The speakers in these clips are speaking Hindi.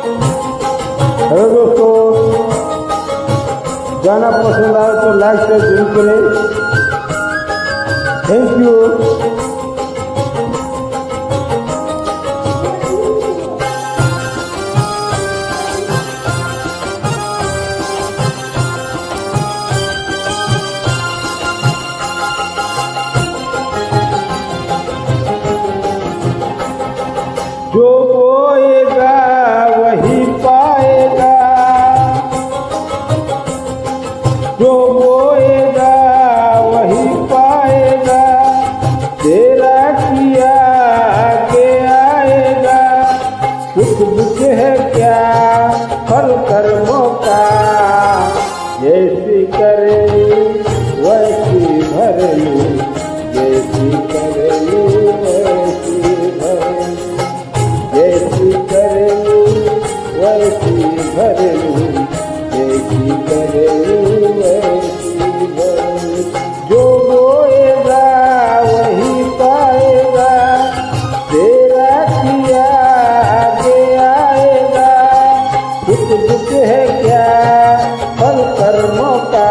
हेलो दोस्तों, गाना पसंद आए तो लाइक शेयर जरूर करें। Thank you. जो बोएगा वही पाएगा, जो बोएगा वही पाएगा, तेरा किया आगे आएगा। सुख दुख है क्या फल कर्मों का, जैसी करे वैसी भरनी, जैसी करेगी वैसी भरनी, जैसी करेगी वैसी भरनी, जैसी करेगी वैसी भरनी। जो बोएगा वही पाएगा, तेरा किया आगे आएगा। सुख दुख है क्या फल कर्मों का,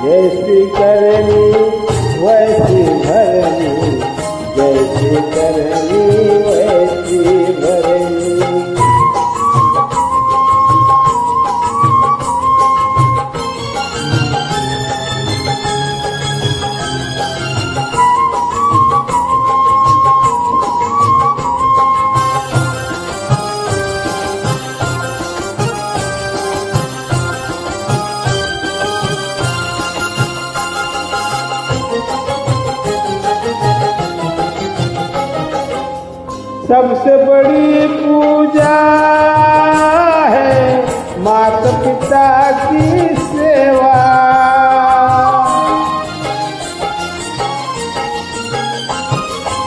जैसी करनी वैसी भरनी, जैसी करनी वैसी भरनी। सबसे बड़ी पूजा है माता पिता की सेवा।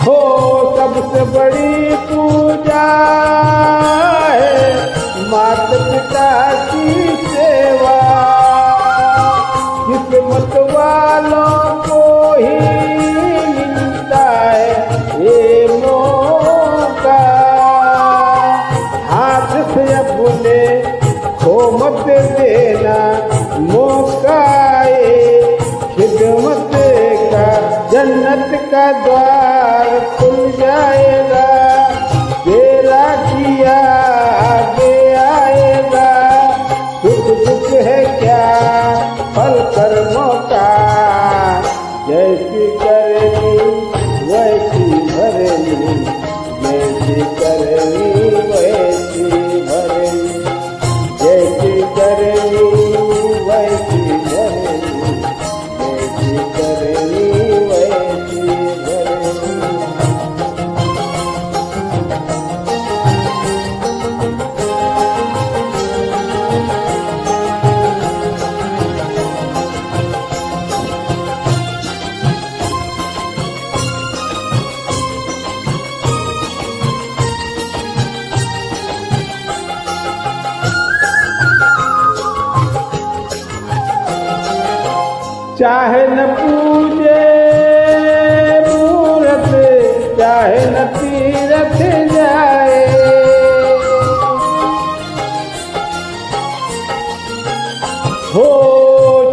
हो सबसे बड़ी पूजा है माता पिता की सेवा। किस्मत वालों को ही मिलता है ये मौका, हाथ से अपने खो मत देना मौका। खिदमत का जन्नत का द्वार खुल जाएगा, तेरा किया आगे आएगा। सुख दुख है क्या फल कर्मों का, जैसी करनी वैसी भरनी, जैसी करनी वैसी भरनी, जैसी करनी वैसी भरनी, जैसी करनी वैसी भरनी। चाहे न पूजे मूरत, चाहे न तीरथ जाए। हो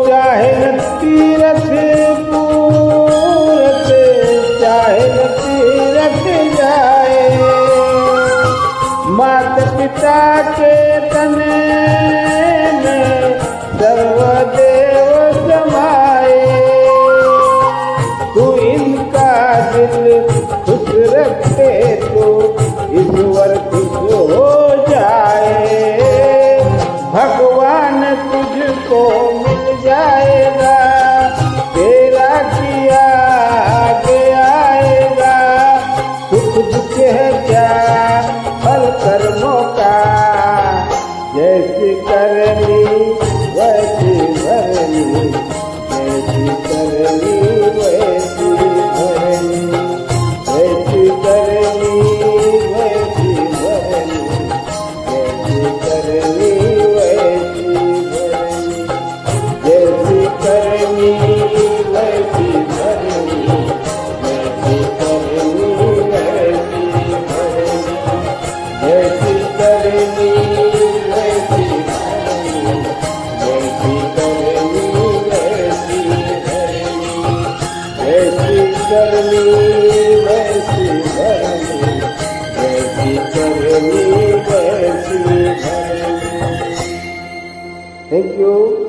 चाहे न तीरथ मूरत, चाहे न तीरथ जाए। माता पिता के तने में सर्वदेव समाए। तू इनका दिल खुश रखे तो ईश्वर खुश हो जाए। भगवान तुझको मिल जाएगा, तेरा किया आगे आएगा। सुख दुख है क्या फल कर्मों का, जैसी करनी वैसी थैंक यू।